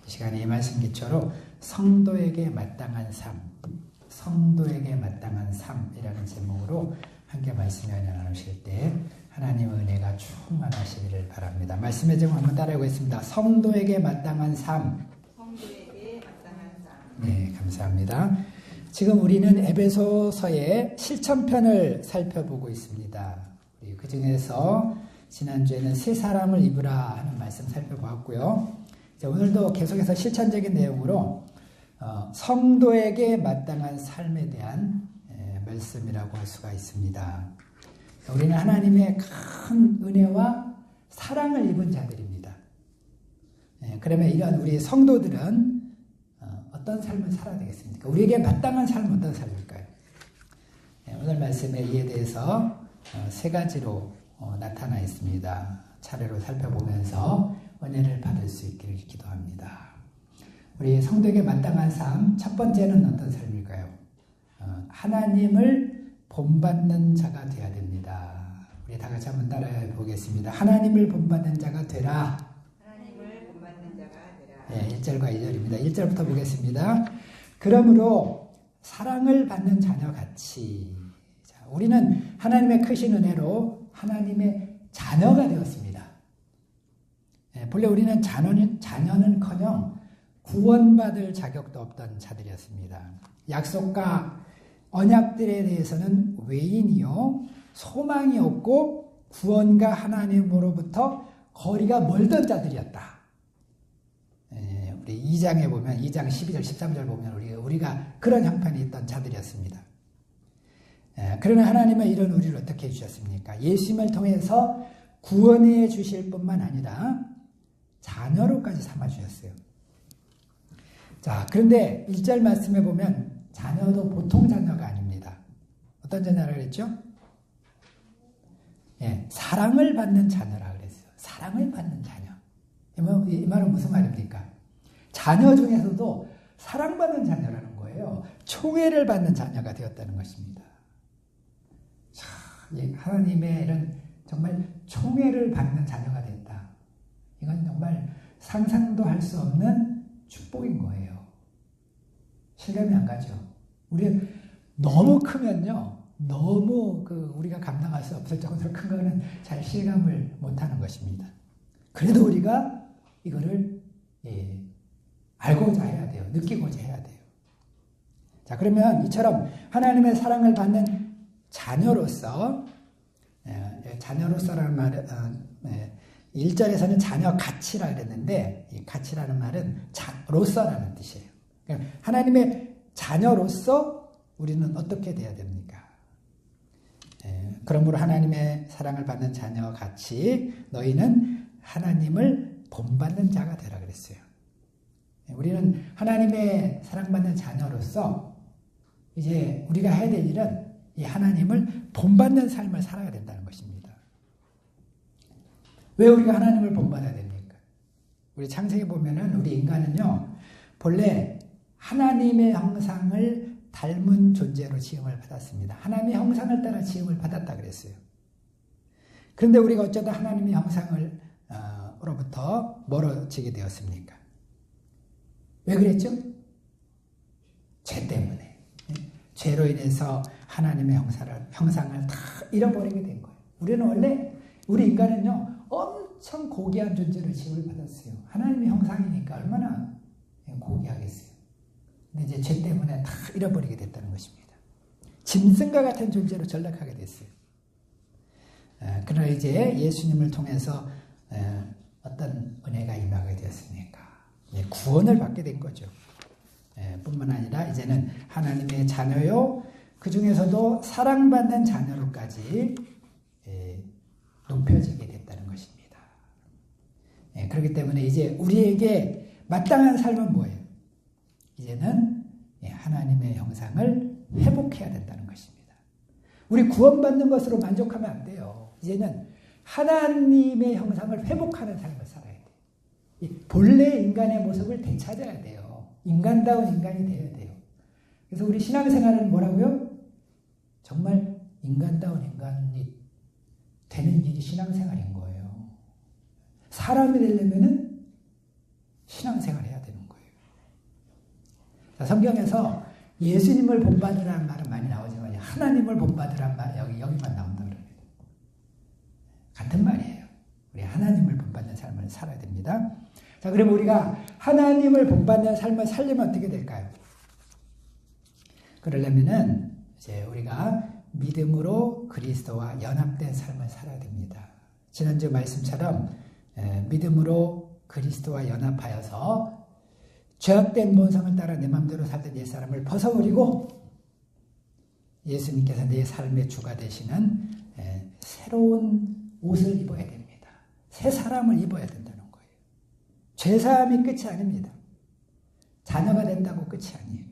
이 시간에 이 말씀 기초로 성도에게 마땅한 삶, 성도에게 마땅한 삶이라는 제목으로 함께 말씀을 나누실 때 하나님의 은혜가 충만하시기를 바랍니다. 말씀의 제목 한번 따라해보겠습니다. 성도에게 마땅한 삶. 성도에게 마땅한 삶. 네, 감사합니다. 지금 우리는 에베소서의 실천편을 살펴보고 있습니다. 그 중에서 지난주에는 새 사람을 입으라 하는 말씀 살펴보았고요. 이제 오늘도 계속해서 실천적인 내용으로 성도에게 마땅한 삶에 대한 말씀이라고 할 수가 있습니다. 우리는 하나님의 큰 은혜와 사랑을 입은 자들입니다. 그러면 이런 우리 성도들은 어떤 삶을 살아야 되겠습니까? 우리에게 마땅한 삶은 어떤 삶일까요? 오늘 말씀에 이에 대해서 세 가지로 나타나 있습니다. 차례로 살펴보면서 은혜를 받을 수 있기를 기도합니다. 우리 성도에게 마땅한 삶, 첫 번째는 어떤 삶일까요? 하나님을 본받는 자가 되어야 됩니다. 우리 다 같이 한번 따라해 보겠습니다. 하나님을 본받는 자가 되라. 하나님을 본받는 자가 되라. 네, 1절과 2절입니다. 1절부터 보겠습니다. 그러므로 사랑을 받는 자녀같이, 우리는 하나님의 크신 은혜로 하나님의 자녀가 되었습니다. 본래 우리는 자녀는커녕 구원받을 자격도 없던 자들이었습니다. 약속과 언약들에 대해서는 외인이요 소망이 없고 구원과 하나님으로부터 거리가 멀던 자들이었다. 우리 2장에 보면 2장 12절 13절 보면 우리가 그런 형편이 있던 자들이었습니다. 그러나 하나님은 이런 우리를 어떻게 해주셨습니까? 예수님을 통해서 구원해 주실 뿐만 아니라 자녀로까지 삼아주셨어요. 자, 그런데 1절 말씀에 보면 자녀도 보통 자녀가 아닙니다. 어떤 자녀라 그랬죠? 사랑을 받는 자녀라 그랬어요. 사랑을 받는 자녀. 이 말은 무슨 말입니까? 자녀 중에서도 사랑받는 자녀라는 거예요. 총애를 받는 자녀가 되었다는 것입니다. 자, 하나님의 이런 정말 총애를 받는 자녀가 됐다. 이건 정말 상상도 할 수 없는 축복인 거예요. 실감이 안 가죠. 우리 너무 크면요, 너무 우리가 감당할 수 없을 정도로 큰 거는 잘 실감을 못하는 것입니다. 그래도 우리가 이거를 알고자 해야 돼요. 느끼고자 해야 돼요. 자, 그러면 이처럼 하나님의 사랑을 받는 자녀로서, 자녀로서라는 말은 1절에서는 자녀 가치라 그랬는데, 이 가치라는 말은 로서라는 뜻이에요. 그러니까 하나님의 자녀로서 우리는 어떻게 돼야 됩니까? 그러므로 하나님의 사랑을 받는 자녀 같이 너희는 하나님을 본받는 자가 되라 그랬어요. 우리는 하나님의 사랑받는 자녀로서 이제 우리가 해야 될 일은 이 하나님을 본받는 삶을 살아야 된다는 것입니다. 왜 우리가 하나님을 본받아야 됩니까? 우리 창세기 보면은 우리 인간은요, 본래 하나님의 형상을 닮은 존재로 지음을 받았습니다. 하나님의 형상을 따라 지음을 받았다 그랬어요. 그런데 우리가 어쩌다 하나님의 형상을 로부터 멀어지게 되었습니까? 왜 그랬죠? 죄 때문에. 죄로 인해서 하나님의 형상을 다 잃어버리게 된 거예요. 우리는 원래, 우리 인간은요, 엄청 고귀한 존재로 지음을 받았어요. 하나님의 형상이니까 얼마나 고귀하겠어요. 근데 이제 죄 때문에 다 잃어버리게 됐다는 것입니다. 짐승과 같은 존재로 전락하게 됐어요. 그러나 이제 예수님을 통해서 어떤 은혜가 임하게 되었습니까? 구원을 받게 된 거죠. 뿐만 아니라 이제는 하나님의 자녀요, 그 중에서도 사랑받는 자녀로까지 높여지게 됐다는 것입니다. 그렇기 때문에 이제 우리에게 마땅한 삶은 뭐예요? 이제는 하나님의 형상을 회복해야 된다는 것입니다. 우리 구원받는 것으로 만족하면 안 돼요. 이제는 하나님의 형상을 회복하는 삶을 살아야 돼요. 본래 인간의 모습을 되찾아야 돼요. 인간다운 인간이 되어야 돼요. 그래서 우리 신앙생활은 뭐라고요? 정말 인간다운 인간이 되는 일이 신앙생활인 거예요. 사람이 되려면은 신앙생활 해야 되는 자, 성경에서 예수님을 본받으라는 말은 많이 나오지만 하나님을 본받으라는 말 여기만 나온다 그럽니다. 같은 말이에요. 우리 하나님을 본받는 삶을 살아야 됩니다. 자, 그럼 우리가 하나님을 본받는 삶을 살려면 어떻게 될까요? 그러려면은 이제 우리가 믿음으로 그리스도와 연합된 삶을 살아야 됩니다. 지난주 말씀처럼 믿음으로 그리스도와 연합하여서 죄악된 본성을 따라 내 마음대로 살던 옛사람을 벗어버리고 예수님께서 내 삶의 주가 되시는 새로운 옷을 입어야 됩니다. 새 사람을 입어야 된다는 거예요. 죄사함이 끝이 아닙니다. 자녀가 된다고 끝이 아니에요.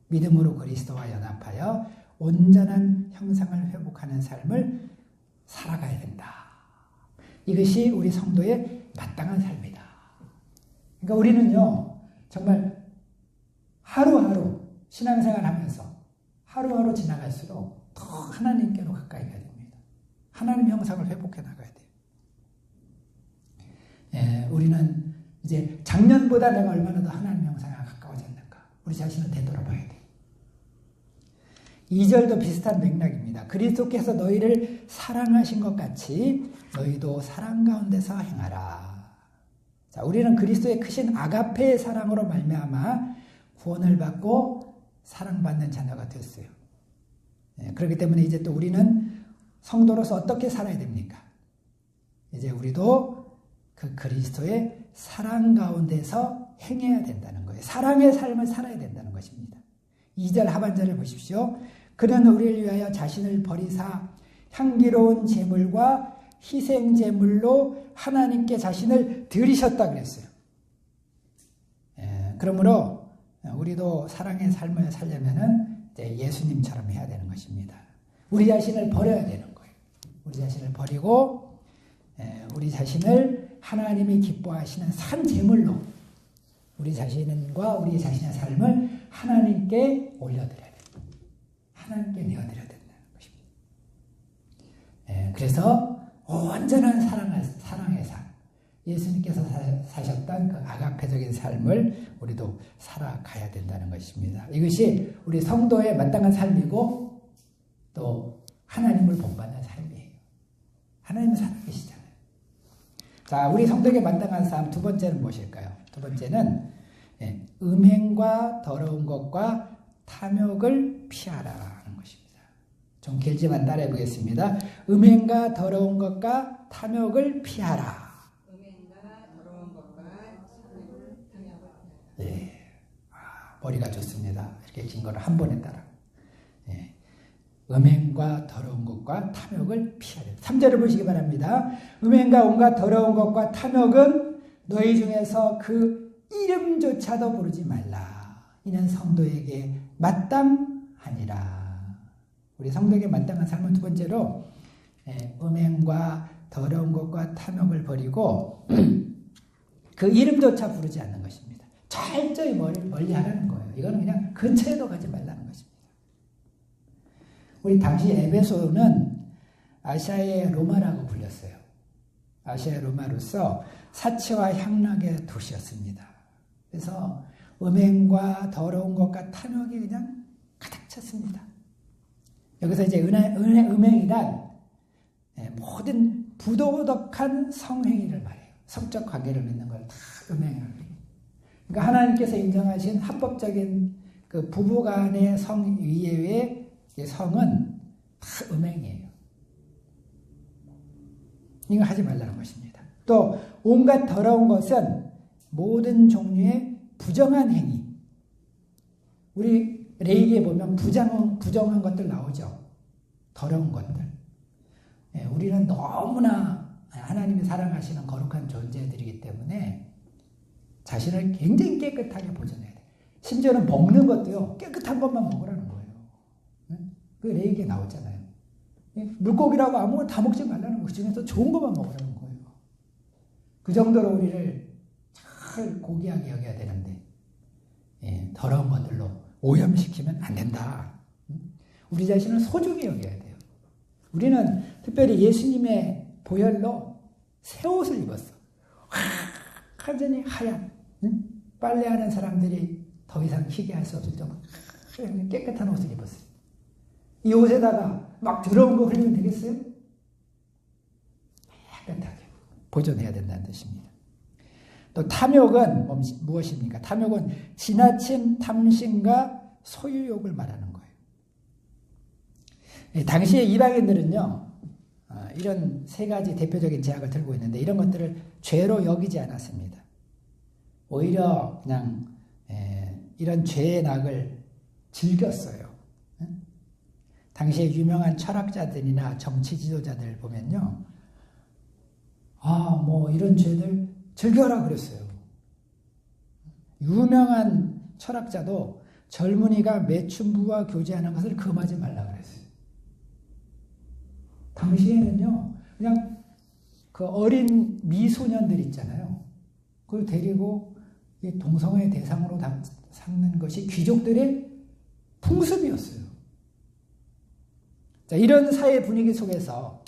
믿음으로 그리스도와 연합하여 온전한 형상을 회복하는 삶을 살아가야 된다. 이것이 우리 성도의 마땅한 삶이다. 그러니까 우리는요, 정말 하루하루 신앙생활 하면서 하루하루 지나갈수록 더 하나님께로 가까이 가야 됩니다. 하나님 형상을 회복해 나가야 돼요. 우리는 이제 작년보다 내가 얼마나 더 하나님 형상에 가까워졌는가, 우리 자신을 되돌아봐야 돼요. 2절도 비슷한 맥락입니다. 그리스도께서 너희를 사랑하신 것 같이 너희도 사랑 가운데서 행하라. 자, 우리는 그리스도의 크신 아가페의 사랑으로 말미암아 구원을 받고 사랑받는 자녀가 됐어요. 그렇기 때문에 이제 또 우리는 성도로서 어떻게 살아야 됩니까? 이제 우리도 그 그리스도의 사랑 가운데서 행해야 된다는 거예요. 사랑의 삶을 살아야 된다는 것입니다. 2절 하반절을 보십시오. 그는 우리를 위하여 자신을 버리사 향기로운 제물과 희생 제물로 하나님께 자신을 드리셨다 그랬어요. 그러므로 우리도 사랑의 삶을 살려면은 예수님처럼 해야 되는 것입니다. 우리 자신을 버려야 되는 거예요. 우리 자신을 버리고 우리 자신을 하나님이 기뻐하시는 산 제물로 우리 자신과 우리 자신의 삶을 하나님께 올려드려야 됩니다. 하나님께 내어드려야 된다는 것입니다. 그래서 온전한 사랑의 삶, 예수님께서 사셨던 그 아가페적인 삶을 우리도 살아가야 된다는 것입니다. 이것이 우리 성도의 마땅한 삶이고 또 하나님을 본받는 삶이에요. 하나님은 살아계시잖아요. 자, 우리 성도에게 마땅한 삶 두 번째는 무엇일까요? 두 번째는 음행과 더러운 것과 탐욕을 피하라는 것입니다. 좀 길지만 따라해 보겠습니다. 음행과 더러운 것과 탐욕을 피하라. 음행과 더러운 것과 탐욕을 피하라. 예, 머리가 좋습니다. 이렇게 긴 거를 한 번에 따라. 음행과 더러운 것과 탐욕을 피하라. 3절을 보시기 바랍니다. 음행과 온갖 더러운 것과 탐욕은 너희 중에서 그 이름조차도 부르지 말라. 이는 성도에게 마땅하니라. 우리 성도에게 마땅한 삶은 두 번째로 음행과 더러운 것과 탐욕을 버리고 그 이름조차 부르지 않는 것입니다. 철저히 멀리 하라는 거예요. 이거는 그냥 근처에도 가지 말라는 것입니다. 우리 당시 에베소는 아시아의 로마라고 불렸어요. 아시아의 로마로서 사치와 향락의 도시였습니다. 그래서 음행과 더러운 것과 탐욕이 그냥 가득 찼습니다. 여기서 이제 음행이란 모든 부도덕한 성행위를 말해요. 성적 관계를 맺는 걸 다 음행이라고 해요. 그러니까 하나님께서 인정하신 합법적인 그 부부간의 성 이외의 성은 다 음행이에요. 이거 하지 말라는 것입니다. 또 온갖 더러운 것은 모든 종류의 부정한 행위. 우리 레위기에 보면 부정한 것들 나오죠. 더러운 것들. 우리는 너무나 하나님이 사랑하시는 거룩한 존재들이기 때문에 자신을 굉장히 깨끗하게 보존해야 돼요. 심지어는 먹는 것도요, 깨끗한 것만 먹으라는 거예요. 그 레위기에 나오잖아요. 물고기라고 아무거나 다 먹지 말라는 거. 그 중에서 좋은 것만 먹으라는 거예요. 그 정도로 우리를 잘 고귀하게 여겨야 되는데 더러운 것들로 오염시키면 안 된다. 우리 자신을 소중히 여겨야 돼요. 우리는 특별히 예수님의 보혈로 새 옷을 입었어. 완전히 하얀, 빨래하는 사람들이 더 이상 희게 할 수 없을 정도로 깨끗한 옷을 입었어요. 이 옷에다가 막 더러운 거 흘리면 되겠어요? 깨끗하게 보존해야 된다는 뜻입니다. 또 탐욕은 무엇입니까? 탐욕은 지나친 탐심과 소유욕을 말하는 거예요. 당시의 이방인들은요, 이런 세 가지 대표적인 제약을 들고 있는데 이런 것들을 죄로 여기지 않았습니다. 오히려 그냥 이런 죄의 낙을 즐겼어요. 당시에 유명한 철학자들이나 정치 지도자들 보면요, 이런 죄들 즐겨라 그랬어요. 유명한 철학자도 젊은이가 매춘부와 교제하는 것을 금하지 말라 그랬어요. 당시에는요, 그냥 그 어린 미소년들 있잖아요. 그걸 데리고 동성애 대상으로 삼는 것이 귀족들의 풍습이었어요. 자, 이런 사회 분위기 속에서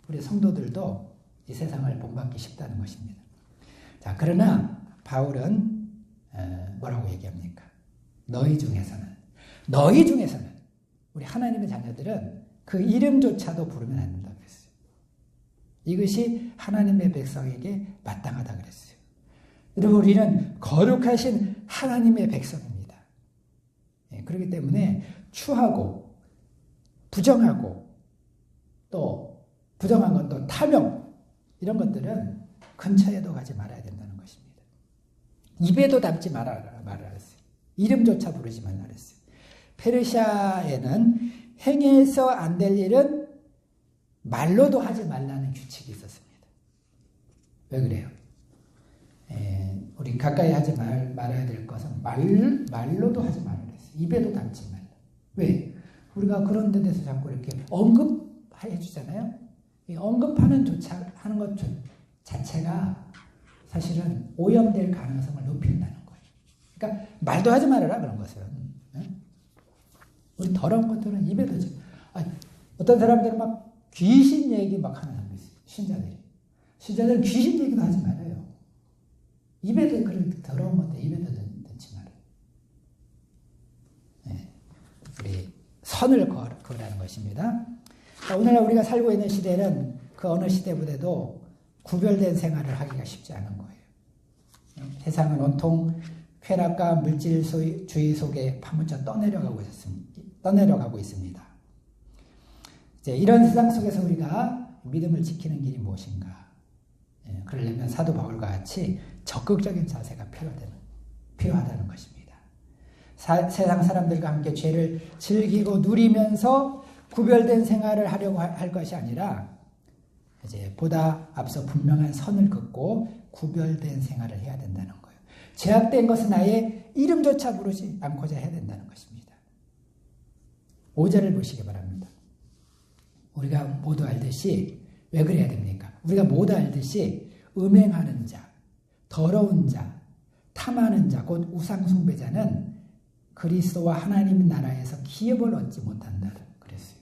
우리 성도들도 이 세상을 본받기 쉽다는 것입니다. 자, 그러나 바울은 뭐라고 얘기합니까? 너희 중에서는 우리 하나님의 자녀들은 그 이름조차도 부르면 안 된다고 그랬어요. 이것이 하나님의 백성에게 마땅하다 그랬어요. 여러분, 우리는 거룩하신 하나님의 백성입니다. 그렇기 때문에 추하고 부정하고 또 부정한 것도 탐욕 이런 것들은 근처에도 가지 말아야 된다는 것입니다. 입에도 담지 말아라 했어요. 이름조차 부르지 말라 했어요. 페르시아에는 행해서 안 될 일은 말로도 하지 말라는 규칙이 있었습니다. 왜 그래요? 우리 가까이 하지 말아야 될 것은 말로도 하지 말라 했어요. 입에도 담지 말라. 왜? 우리가 그런 데 대해서 자꾸 이렇게 언급해 주잖아요. 이 언급하는 하는 것 자체가 사실은 오염될 가능성을 높인다는 거예요. 그러니까 말도 하지 말아라 그런 것은. 우리 더러운 것들은 입에 넣지. 어떤 사람들은 막 귀신 얘기 막 하는 사람이 있어요. 신자들은 귀신 얘기도 하지 말아요. 입에도 그런 더러운 것들 입에도 넣지 말아요. 우리 선을 거라는 것입니다. 오늘날 우리가 살고 있는 시대는 그 어느 시대보다도 구별된 생활을 하기가 쉽지 않은 거예요. 세상은 온통 쾌락과 물질주의 속에 파묻혀 떠내려가고 있습니다. 이제 이런 세상 속에서 우리가 믿음을 지키는 길이 무엇인가? 그러려면 사도 바울과 같이 적극적인 자세가 필요하다는 것입니다. 세상 사람들과 함께 죄를 즐기고 누리면서 구별된 생활을 하려고 할 것이 아니라 이제 보다 앞서 분명한 선을 긋고 구별된 생활을 해야 된다는 거예요. 제약된 것은 아예 이름조차 부르지 않고자 해야 된다는 것입니다. 5절을 보시기 바랍니다. 우리가 모두 알듯이 왜 그래야 됩니까? 우리가 모두 알듯이 음행하는 자, 더러운 자, 탐하는 자, 곧 우상숭배자는 그리스도와 하나님 나라에서 기업을 얻지 못한다 그랬어요.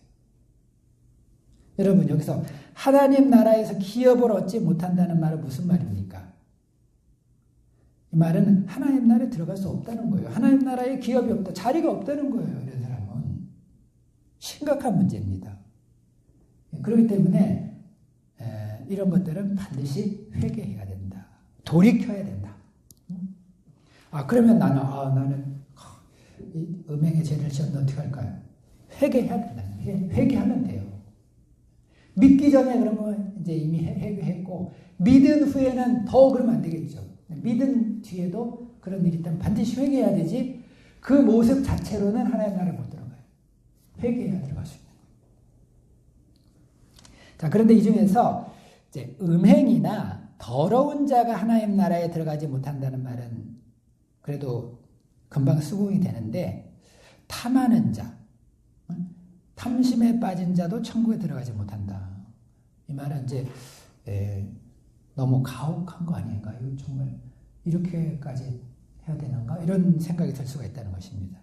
여러분, 여기서 하나님 나라에서 기업을 얻지 못한다는 말은 무슨 말입니까? 이 말은 하나님 나라에 들어갈 수 없다는 거예요. 하나님 나라에 기업이 없다, 자리가 없다는 거예요. 이런 사람은 심각한 문제입니다. 그렇기 때문에 이런 것들은 반드시 회개해야 된다. 돌이켜야 된다. 그러면 나는 이 음행의 죄를 지었는데 어떻게 할까요? 회개해야 된다. 회개하면 돼요. 믿기 전에 그러면 이제 이미 회개했고, 믿은 후에는 더 그러면 안 되겠죠. 믿은 뒤에도 그런 일이 있다면 반드시 회개해야 되지, 그 모습 자체로는 하나님 나라에 못 들어가요. 회개해야 들어갈 수 있는 거예요. 자, 그런데 이 중에서 이제 음행이나 더러운 자가 하나님 나라에 들어가지 못한다는 말은 그래도 금방 수긍이 되는데, 탐하는 자, 탐심에 빠진 자도 천국에 들어가지 못한다. 이 말은 이제 너무 가혹한 거 아닌가? 이거 정말 이렇게까지 해야 되는가? 이런 생각이 들 수가 있다는 것입니다.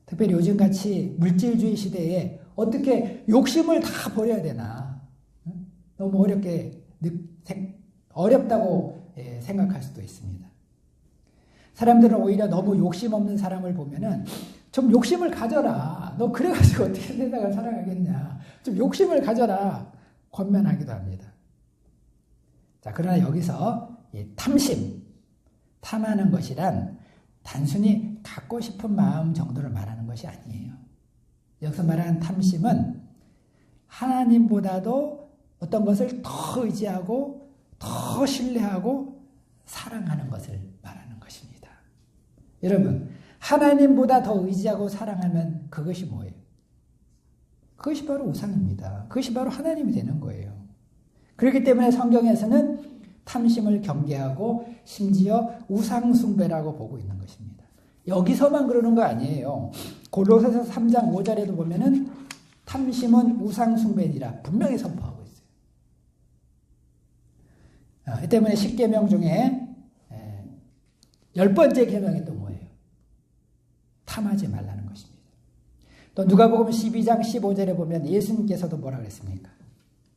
특별히 요즘같이 물질주의 시대에 어떻게 욕심을 다 버려야 되나? 너무 어렵다고 생각할 수도 있습니다. 사람들은 오히려 너무 욕심 없는 사람을 보면은 좀 욕심을 가져라. 너 그래가지고 어떻게 세상을 살아가겠냐. 좀 욕심을 가져라. 권면하기도 합니다. 자, 그러나 여기서 이 탐심, 탐하는 것이란 단순히 갖고 싶은 마음 정도를 말하는 것이 아니에요. 여기서 말하는 탐심은 하나님보다도 어떤 것을 더 의지하고 더 신뢰하고 사랑하는 것을 말하는 것입니다. 여러분, 하나님보다 더 의지하고 사랑하면 그것이 뭐예요? 그것이 바로 우상입니다. 그것이 바로 하나님이 되는 거예요. 그렇기 때문에 성경에서는 탐심을 경계하고 심지어 우상숭배라고 보고 있는 것입니다. 여기서만 그러는 거 아니에요. 골로새서 3장 5절에도 보면은 탐심은 우상숭배니라 분명히 선포하고 있어요. 이 때문에 10계명 중에 10번째 계명이 또 뭐예요? 탐하지 말라는 것입니다. 또 누가복음 12장 15절에 보면 예수님께서도 뭐라 그랬습니까?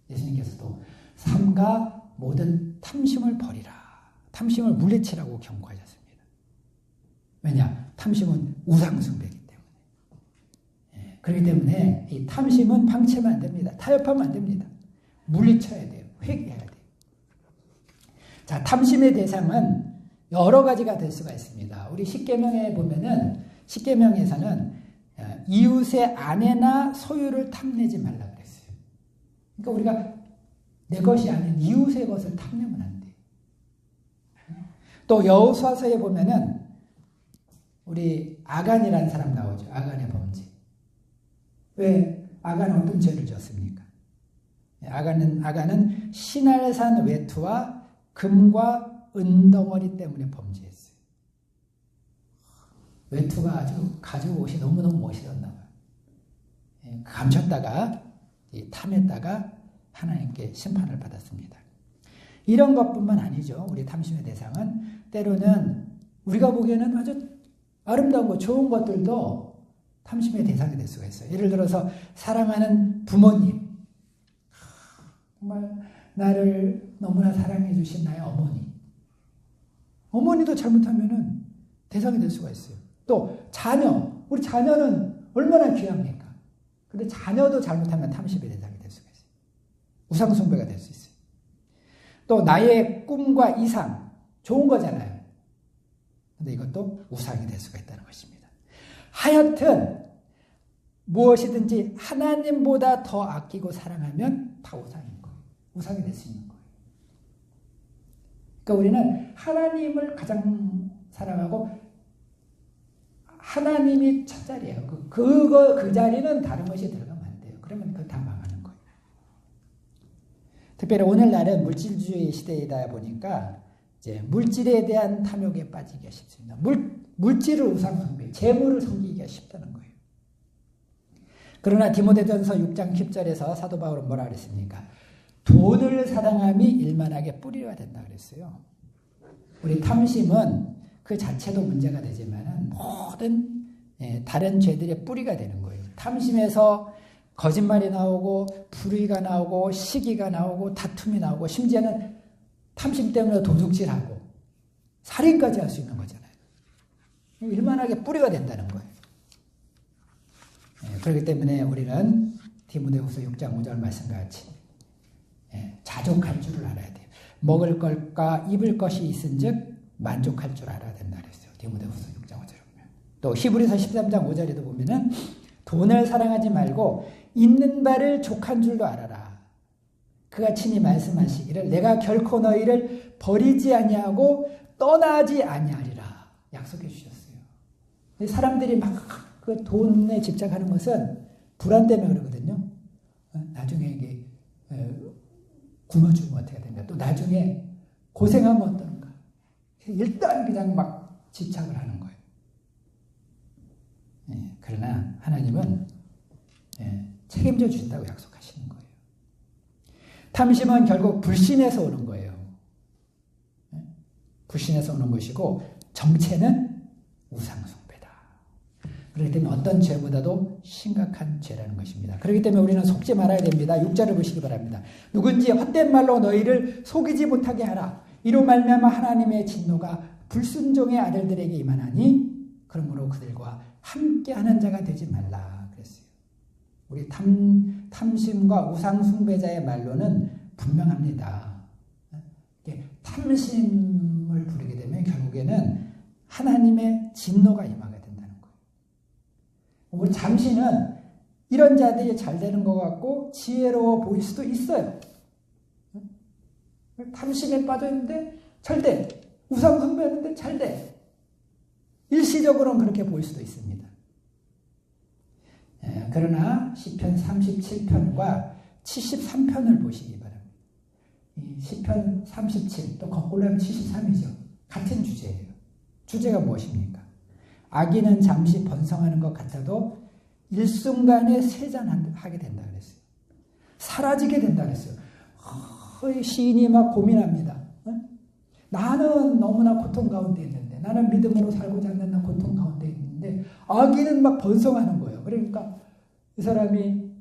예수님께서도 삼가 모든 탐심을 버리라. 탐심을 물리치라고 경고하셨습니다. 왜냐? 탐심은 우상숭배이기 때문에. 그렇기 때문에 이 탐심은 방치하면 안 됩니다. 타협하면 안 됩니다. 물리쳐야 돼요. 회개해야 돼요. 자, 탐심의 대상은 여러 가지가 될 수가 있습니다. 우리 십계명에 보면은 십계명에서는 이웃의 아내나 소유를 탐내지 말라 그랬어요. 그러니까 우리가 내 것이 아닌 이웃의 것을 탐내면 안 돼요. 또 여호수아서에 보면은 우리 아간이라는 사람 나오죠. 아간의 범죄. 왜 아간은 어떤 죄를 졌습니까? 아간은 시날산 외투와 금과 은덩어리 때문에 범죄했어요. 외투가 아주 가지고 옷이 너무너무 멋있었나 봐요. 감췄다가 탐했다가 하나님께 심판을 받았습니다. 이런 것뿐만 아니죠. 우리 탐심의 대상은 때로는 우리가 보기에는 아주 아름다운 것, 좋은 것들도 탐심의 대상이 될 수가 있어요. 예를 들어서 사랑하는 부모님, 정말 나를 너무나 사랑해 주신 나의 어머니, 어머니도 잘못하면은 대상이 될 수가 있어요. 또 자녀, 우리 자녀는 얼마나 귀합니까? 근데 자녀도 잘못하면 탐심의 대상이 될 수가 있어요. 우상숭배가 될 수 있어요. 또 나의 꿈과 이상, 좋은 거잖아요. 근데 이것도 우상이 될 수가 있다는 것입니다. 하여튼 무엇이든지 하나님보다 더 아끼고 사랑하면 다 우상인 거예요. 우상이 될 수 있는 거예요. 그러니까 우리는 하나님을 가장 사랑하고 하나님이 첫 자리예요. 그 자리는 다른 것이 들어가면 안 돼요. 그러면 그거 다 망하는 거예요. 특별히 오늘날은 물질주의 시대이다 보니까 이제 물질에 대한 탐욕에 빠지기가 쉽습니다. 물질을 우상숭배, 재물을 섬기기가 쉽다는 거예요. 그러나 디모데전서 6장 10절에서 사도 바울은 뭐라 그랬습니까? 돈을 사랑함이 일만하게 뿌리가 된다 그랬어요. 우리 탐심은 그 자체도 문제가 되지만 모든 다른 죄들의 뿌리가 되는 거예요. 탐심에서 거짓말이 나오고 불의가 나오고 시기가 나오고 다툼이 나오고 심지어는 탐심 때문에 도둑질하고 살인까지 할 수 있는 거잖아요. 일만하게 뿌리가 된다는 거예요. 그렇기 때문에 우리는 디모데후서 6장 5절 말씀과 같이 자족할 줄을 알아야 돼요. 먹을 것과 입을 것이 있은즉 만족할 줄 알아야 된다 그랬어요. 디모데후서 6장 5절에 보면. 또 히브리서 13장 5절에도 보면은 돈을 사랑하지 말고 있는 바를 족한 줄도 알아라. 그가 친히 말씀하시기를 내가 결코 너희를 버리지 아니하고 떠나지 아니하리라 약속해 주셨어요. 사람들이 막 그 돈에 집착하는 것은 불안 때문에 그러거든요. 나중에 이게 굶어 죽으면 어떻게 됩니까? 또 나중에 고생하면 어떠는가? 일단 그냥 막 집착을 하는 거예요. 그러나 하나님은 책임져 주신다고 약속하시는 거예요. 탐심은 결국 불신에서 오는 거예요. 불신에서 오는 것이고 정체는 우상숭배다. 그렇기 때문에 어떤 죄보다도 심각한 죄라는 것입니다. 그렇기 때문에 우리는 속지 말아야 됩니다. 6절을 보시기 바랍니다. 누군지 헛된 말로 너희를 속이지 못하게 하라. 이로 말미암아 하나님의 진노가 불순종의 아들들에게 임하나니 그러므로 그들과 함께하는 자가 되지 말라 그랬어요. 우리 탐심과 우상 숭배자의 말로는 분명합니다. 탐심을 부리게 되면 결국에는 하나님의 진노가 임하게 된다는 거예요. 우리 잠시는 이런 자들이 잘 되는 것 같고 지혜로워 보일 수도 있어요. 탐심에 빠져있는데 잘 돼. 우상 숭배하는데 잘 돼. 일시적으로는 그렇게 보일 수도 있습니다. 그러나 시편 37편과 73편을 보시기 바랍니다. 이 시편 37, 또 거꾸로 하면 73이죠. 같은 주제예요. 주제가 무엇입니까? 악인은 잠시 번성하는 것 같아도 일순간에 쇠잔하게 된다 그랬어요. 사라지게 된다 그랬어요. 시인이 막 고민합니다. 나는 너무나 고통 가운데 있는데, 나는 믿음으로 살고자 하는 나 고통 가운데 있는데 악인은 막 번성하는 거예요. 그러니까 이 사람이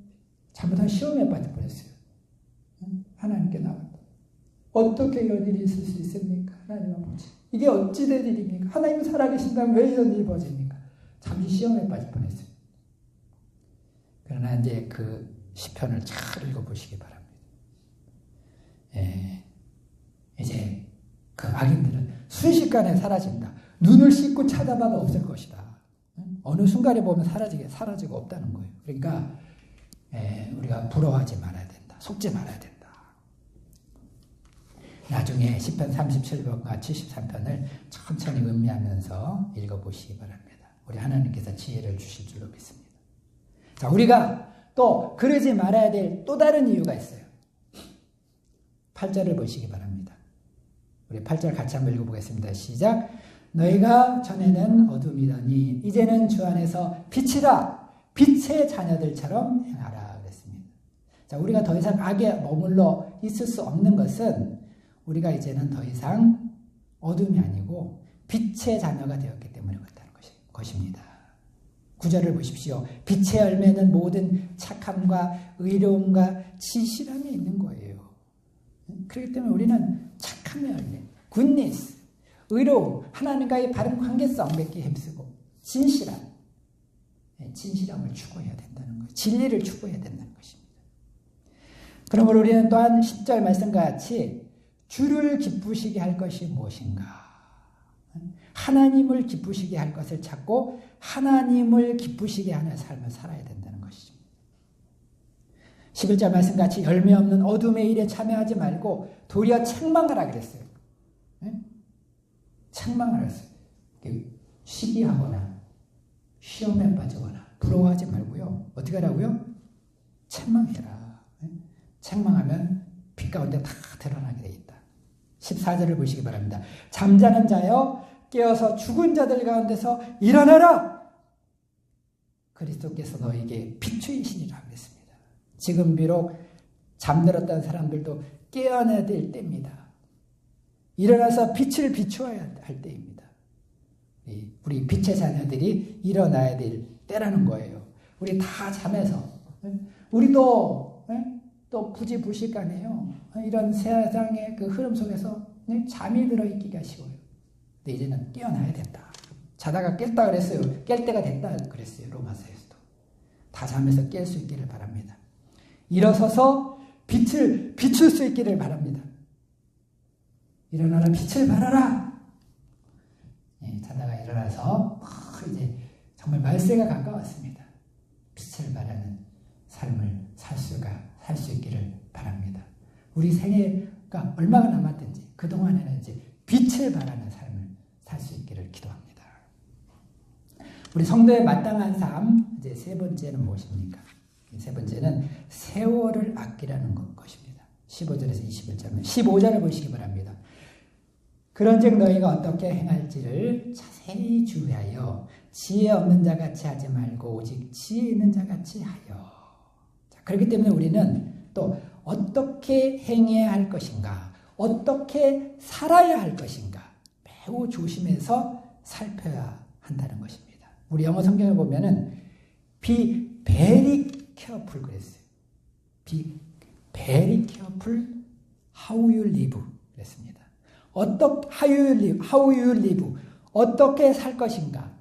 잘못한 시험에 빠질 뻔했어요. 하나님께 나왔다. 어떻게 이런 일이 있을 수 있습니까? 하나님 아버지. 이게 어찌 된 일입니까? 하나님 살아계신다면 왜 이런 일이 벌어집니까? 잠시 시험에 빠질 뻔했어요. 그러나 이제 그 시편을 잘 읽어보시기 바랍니다. 이제 그 악인들은 순식간에 사라진다. 눈을 씻고 찾아봐도 없을 것이다. 어느 순간에 보면 사라지고 없다는 거예요. 그러니까 우리가 부러워하지 말아야 된다. 속지 말아야 된다. 나중에 시편 37편과 73편을 천천히 음미하면서 읽어보시기 바랍니다. 우리 하나님께서 지혜를 주실 줄로 믿습니다. 자, 우리가 또 그러지 말아야 될 또 다른 이유가 있어요. 8절을 보시기 바랍니다. 우리 8절 같이 한번 읽어보겠습니다. 시작. 너희가 전에는 어둠이더니 이제는 주 안에서 빛이라. 빛의 자녀들처럼 행하라 그랬습니다. 자, 우리가 더 이상 악에 머물러 있을 수 없는 것은 우리가 이제는 더 이상 어둠이 아니고 빛의 자녀가 되었기 때문에 그렇다는 것입니다. 9절을 보십시오. 빛의 열매는 모든 착함과 의로움과 진실함이 있는 거예요. 그렇기 때문에 우리는 착함의 열매, 굿니스, 의로움, 하나님과의 바른 관계성 맺기 힘쓰고 진실함, 진실함을 추구해야 된다는 거예요. 진리를 추구해야 된다는 것입니다. 그러므로 우리는 또한 10절 말씀과 같이 주를 기쁘시게 할 것이 무엇인가? 하나님을 기쁘시게 할 것을 찾고 하나님을 기쁘시게 하는 삶을 살아야 된다는 것이죠. 11절 말씀같이 열매 없는 어둠의 일에 참여하지 말고 도리어 책망하라 그랬어요. 책망하라 그랬어요. 시기하거나 시험에 빠지거나 부러워하지 말고요. 어떻게 하라고요? 책망해라. 책망하면 빛 가운데 다 드러나게 돼 있다. 14절을 보시기 바랍니다. 잠자는 자여 깨어서 죽은 자들 가운데서 일어나라. 그리스도께서 너에게 비추이시니라 그랬습니다. 지금 비록 잠들었던 사람들도 깨어나야 될 때입니다. 일어나서 빛을 비추어야 할 때입니다. 우리 빛의 자녀들이 일어나야 될 때라는 거예요. 우리 다 잠에서 우리도 또 부지불식간에요. 이런 세상의 그 흐름 속에서 잠이 들어있기가 쉬워요. 근데 이제는 깨어나야 된다. 자다가 깼다 그랬어요. 깰 때가 됐다 그랬어요. 로마서에서도. 다 잠에서 깰 수 있기를 바랍니다. 일어서서 빛을 비출 수 있기를 바랍니다. 일어나라 빛을 발하라. 자다가 일어나서 이제 정말 말세가 가까웠습니다. 빛을 발하는 삶을 살 수 있기를 바랍니다. 우리 생애가 얼마가 남았든지 그동안에는 이제 빛을 발하는 삶을 살 수 있기를 기도합니다. 우리 성도의 마땅한 삶, 이제 세 번째는 무엇입니까? 세 번째는 세월을 아끼라는 것입니다. 15절에서 21절, 15절을 보시기 바랍니다. 그런즉 너희가 어떻게 행할지를 자세히 주의하여 지혜 없는 자같이 하지 말고 오직 지혜 있는 자같이 하여. 자, 그렇기 때문에 우리는 또 어떻게 행해야 할 것인가, 어떻게 살아야 할 것인가 매우 조심해서 살펴야 한다는 것입니다. 우리 영어 성경에 보면은 be very careful 그랬어요. be very careful how you live 그랬습니다. how you live. 어떻게 살 것인가.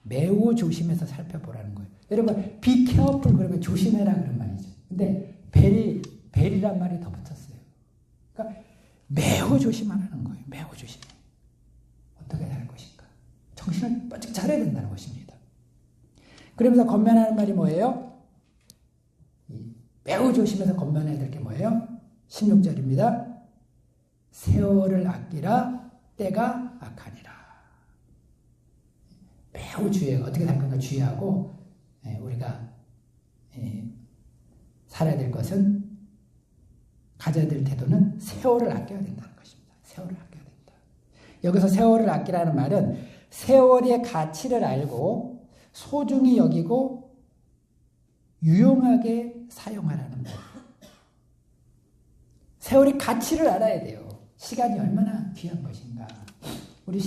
매우 조심해서 살펴보라는 거예요. 여러분, be careful 그러면 조심해라 그런 말이죠. 근데 베리란 말이 더 붙었어요. 그러니까 매우 조심하라는 거예요. 매우 조심해. 어떻게 살 것인가. 정신을 바짝 차려야 된다는 것입니다. 그러면서 권면하는 말이 뭐예요? 매우 조심해서 권면해야 될 게 뭐예요? 16절입니다. 세월을 아끼라 때가 악하니라. 매우 주의해. 어떻게 살 건가 주의하고 우리가 살아야 될 것은 가져야 될 태도는 세월을 아껴야 된다는 것입니다. 세월을 아껴야 된다. 여기서 세월을 아끼라는 말은 세월의 가치를 알고 소중히 여기고 유용하게 사용하라는 거예요. 세월의 가치를 알아야 돼요. 시간이 얼마나 귀한 것인가. 우리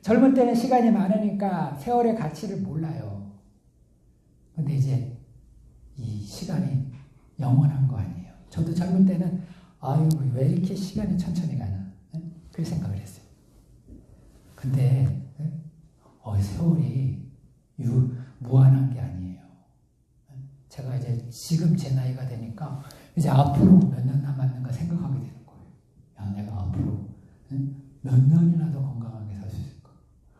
젊을 때는 시간이 많으니까 세월의 가치를 몰라요. 근데 이제 이 시간이 영원한 거 아니에요. 저도 젊을 때는 아유 왜 이렇게 시간이 천천히 가나 그렇게 생각을 했어요. 근데 세월이 무한한 게 아니에요. 제가 이제 지금 제 나이가 되니까 이제 앞으로 몇 년 남았는가 생각하게 되는 거예요. 야, 내가 앞으로 몇 년이나 더 건강하게 살 수 있을까?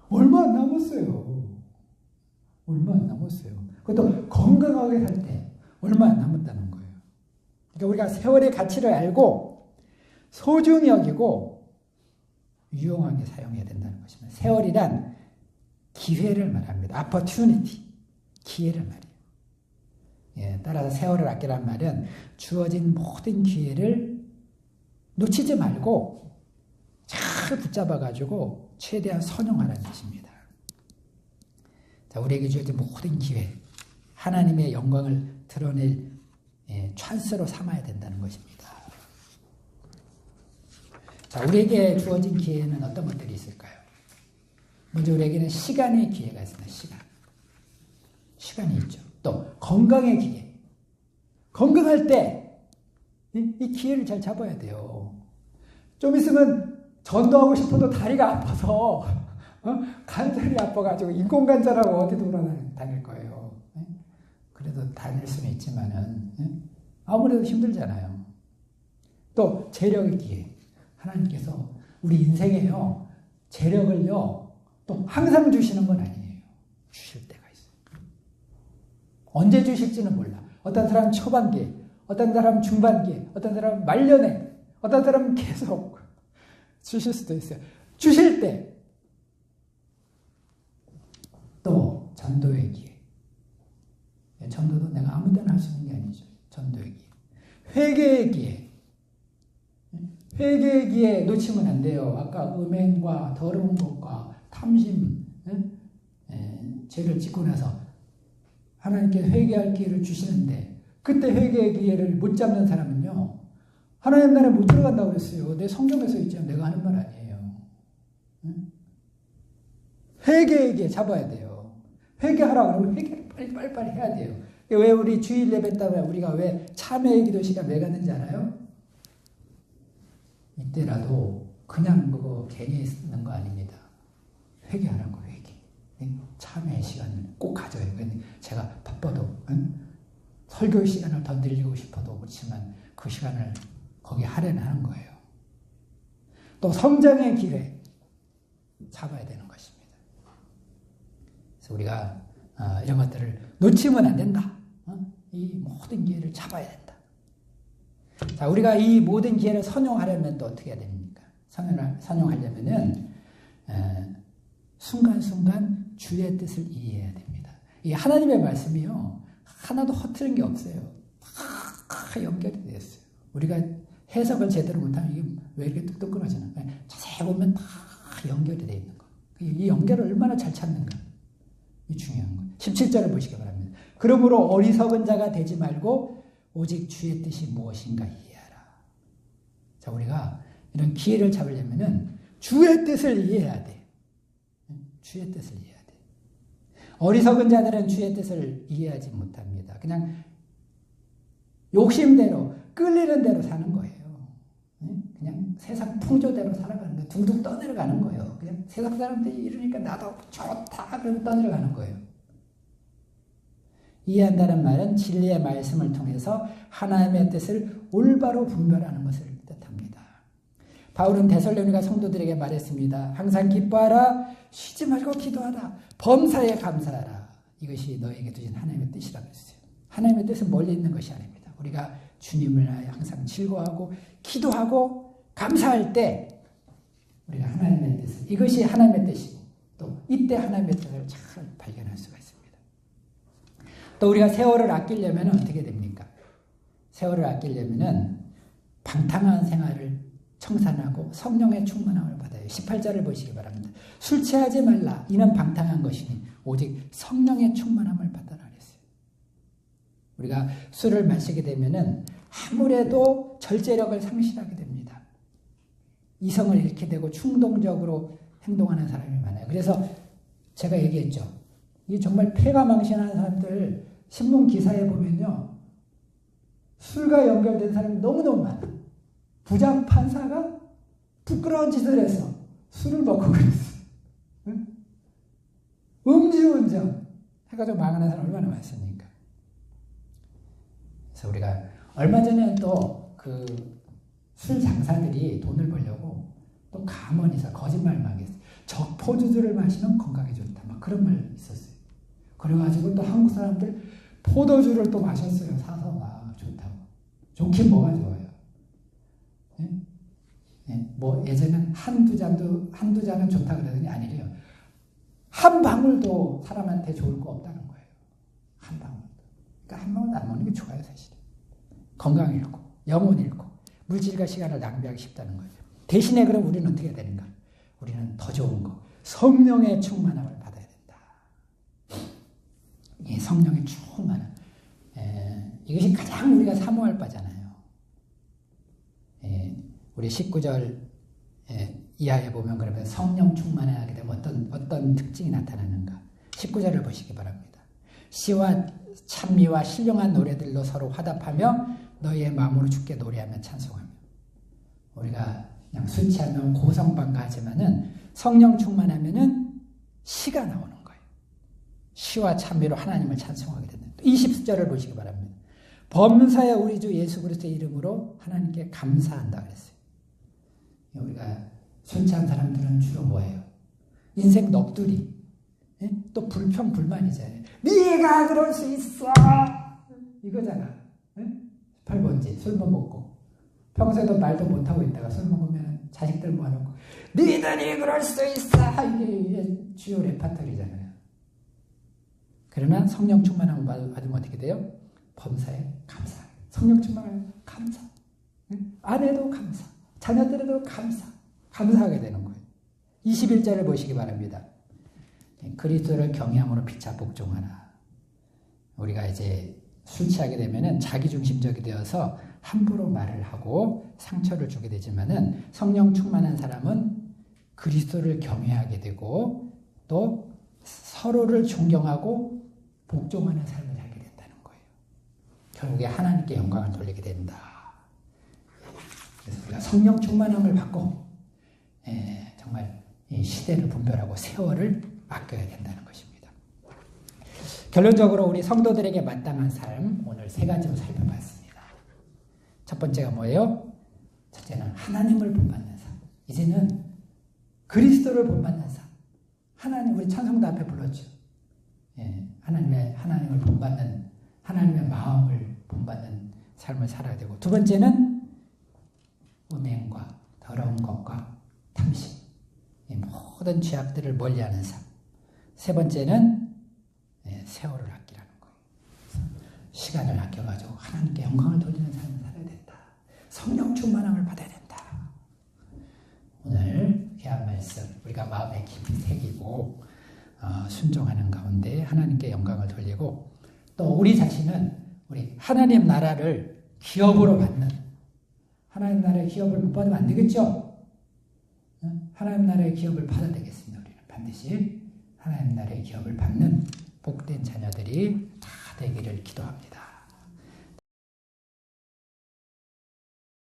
얼마 안 남았어요. 얼마 안 남았어요. 그것도 건강하게 살 때 얼마 안 남았다는 거예요. 그러니까 우리가 세월의 가치를 알고 소중히 여기고 유용하게 사용해야 된다는 것입니다. 세월이란 기회를 말합니다. opportunity, 기회를 말해요. 따라서 세월을 아끼란 말은 주어진 모든 기회를 놓치지 말고 잘 붙잡아가지고 최대한 선용하라는 뜻입니다. 자, 우리에게 주어진 모든 기회, 하나님의 영광을 드러낼 찬스로 삼아야 된다는 것입니다. 자, 우리에게 주어진 기회는 어떤 것들이 있을까요? 먼저 우리에게는 시간의 기회가 있습니다. 시간이 있죠. 또 건강의 기회. 건강할 때 이 기회를 잘 잡아야 돼요. 좀 있으면 전도하고 싶어도 다리가 아파서 관절이 아파가지고 인공관절하고 어디 돌아다닐 거예요. 그래도 다닐 수는 있지만은 아무래도 힘들잖아요. 또 재력의 기회. 하나님께서 우리 인생에요 재력을요 또 항상 주시는 건 아니에요. 주실 때가 있어요. 언제 주실지는 몰라. 어떤 사람은 초반기에, 어떤 사람은 중반기에, 어떤 사람은 말년에, 어떤 사람은 계속 주실 수도 있어요. 주실 때 또 전도의 기회. 전도도 내가 아무 데나 할 수 있는 게 아니죠. 전도의 기회. 회개의 기회. 회개의 기회 놓치면 안 돼요. 아까 음행과 더러운 것과 탐심, 죄를 짓고 나서 하나님께 회개할 기회를 주시는데 그때 회개의 기회를 못 잡는 사람은요. 하나님 나라에 못 들어간다고 그랬어요. 내 성경에서 있지만 내가 하는 말 아니에요. 회개의 기회 잡아야 돼요. 회개하라고 그러면 회개를 빨리빨리 해야 돼요. 왜 우리 주일 예배 때문에 우리가 왜 참회의 기도 시간 왜 갔는지 알아요? 이때라도 그냥 그거 괜히 있는 거 아닙니다. 회개하라고 회개. 참회의 시간을 꼭 가져요. 제가 바빠도 설교 시간을 더 늘리고 싶어도 그렇지만 그 시간을 거기 할애하는 거예요. 또 성장의 기회 잡아야 되는 것입니다. 그래서 우리가 이런 것들을 놓치면 안 된다. 이 모든 기회를 잡아야 된다. 자, 우리가 이 모든 기회를 선용하려면 또 어떻게 해야 됩니까? 선용하려면은 순간순간 주의 뜻을 이해해야 됩니다. 이 하나님의 말씀이요 하나도 허트는 게 없어요. 다 연결이 됐어요. 우리가 해석을 제대로 못하면 이게 왜 이렇게 뚝뚝 끊어지나? 자세히 보면 다 연결이 되어 있는 거. 이 연결을 얼마나 잘 찾는가? 이 중요한 거. 17절을 보시기 바랍니다. 그러므로 어리석은 자가 되지 말고 오직 주의 뜻이 무엇인가 이해하라. 자, 우리가 이런 기회를 잡으려면은 주의 뜻을 이해해야 돼. 주의 뜻을 이해해야 돼. 어리석은 자들은 주의 뜻을 이해하지 못합니다. 그냥 욕심대로 끌리는 대로 사는 거예요. 그냥 세상 풍조대로 살아가는 거예요. 둥둥 떠내려가는 거예요. 그냥 세상 사람들이 이러니까 나도 좋다 그러면 떠내려가는 거예요. 이해한다는 말은 진리의 말씀을 통해서 하나님의 뜻을 올바로 분별하는 것을 뜻합니다. 바울은 데살로니가 성도들에게 말했습니다. 항상 기뻐하라, 쉬지 말고 기도하라, 범사에 감사하라. 이것이 너에게 주신 하나님의 뜻이라고 했어요. 하나님의 뜻은 멀리 있는 것이 아닙니다. 우리가 주님을 위하여 항상 즐거워하고 기도하고 감사할 때 우리가 하나님의 뜻을, 이것이 하나님의 뜻이고 또 이때 하나님의 뜻을 잘 발견할 수가 있습니다. 또 우리가 세월을 아끼려면 어떻게 됩니까? 세월을 아끼려면 방탕한 생활을 청산하고 성령의 충만함을 받아요. 18절을 보시기 바랍니다. 술 취하지 말라. 이는 방탕한 것이니 오직 성령의 충만함을 받아라 그랬어요. 우리가 술을 마시게 되면은 아무래도 절제력을 상실하게 됩니다. 이성을 잃게 되고 충동적으로 행동하는 사람이 많아요. 그래서 제가 얘기했죠. 이 정말 폐가 망신하는 사람들 신문 기사에 보면요. 술과 연결된 사람이 너무너무 많아요. 부장 판사가 부끄러운 짓을 해서 술을 먹고 그랬어요. 응? 음주운전 해가지고 망하는 사람 얼마나 많습니까? 그래서 우리가 얼마 전에 또 그 술 장사들이 돈을 벌려고 또 가만히서 거짓말만 했어요. 적포주주를 마시면 건강에 좋다. 막 그런 말 있었어요. 그래가지고 또 한국 사람들 포도주를 또 마셨어요. 사서 막 좋다고. 좋긴 뭐가 좋아요. 예? 예, 뭐 예전엔 한두 잔은 좋다 그러더니 아니래요. 한 방울도 사람한테 좋을 거 없다는 거예요. 한 방울도. 그러니까 한 방울도 안 먹는 게 좋아요, 사실. 건강 잃고, 영혼 잃고, 물질과 시간을 낭비하기 쉽다는 거예요. 대신에 그럼 우리는 어떻게 해야 되는가? 우리는 더 좋은 거, 성령의 충만함을 받아야 된다. 이 성령의 충만함. 이것이 가장 우리가 사모할 바잖아요. 우리 19절 이하에 보면 그러면 성령 충만하게 되면 어떤 특징이 나타나는가? 19절을 보시기 바랍니다. 시와 찬미와 신령한 노래들로 서로 화답하며 너희의 마음으로 주께 노래하며 찬송하며. 우리가 그냥 술 취하면 고성방가하지만은 성령 충만하면은 시가 나오는 거예요. 시와 찬미로 하나님을 찬송하게 되는. 20절을 보시기 바랍니다. 범사에 우리 주 예수 그리스도의 이름으로 하나님께 감사한다 그랬어요. 우리가 술 취한 사람들은 주로 뭐예요? 인생 넋두리, 또 불평 불만이잖아요. 네가 그럴 수 있어 이거잖아. 18번지 술만 먹고 평소에도 말도 못하고 있다가 술 먹으면 자식들 모아놓고 니들이 그럴 수 있어 이게 주요 레파토리잖아요. 그러나 성령 충만함을 받으면 어떻게 돼요? 범사에 감사, 성령 충만함을 감사, 아내도 감사, 자녀들에도 감사하게 되는 거예요. 21절을 보시기 바랍니다. 그리스도를 경외함으로 피차 복종하라. 우리가 이제 술 취하게 되면은 자기중심적이 되어서 함부로 말을 하고 상처를 주게 되지만은 성령 충만한 사람은 그리스도를 경외하게 되고 또 서로를 존경하고 복종하는 삶을 살게 된다는 거예요. 결국에 하나님께 영광을 돌리게 된다. 그래서 우리가 성령 충만함을 받고 정말 이 시대를 분별하고 세월을 아껴야 된다는 것입니다. 결론적으로 우리 성도들에게 마땅한 삶 오늘 세 가지로 살펴봤습니다. 첫 번째가 뭐예요? 첫째는 하나님을 본받는 삶. 이제는 그리스도를 본받는 삶. 하나님, 우리 찬송도 앞에 불렀죠. 하나님을 본받는, 하나님의 마음을 본받는 삶을 살아야 되고, 두 번째는 음행과 더러운 것과 탐심, 이 모든 죄악들을 멀리하는 삶. 세 번째는 세월을 아끼라는 거예요. 시간을 아껴가지고 하나님께 영광을 돌리는 삶을 살아야 된다. 성령 충만함을 받아야 된다. 오늘 귀한 말씀 우리가 마음에 깊이 새기고 순종하는 가운데 하나님께 영광을 돌리고 또 우리 자신은 우리 하나님 나라를 기업으로 받는, 하나님 나라의 기업을 못 받으면 안 되겠죠? 하나님 나라의 기업을 받아야 되겠습니다. 우리는 반드시 하나님 나라의 기업을 받는 복된 자녀들이 다 되기를 기도합니다.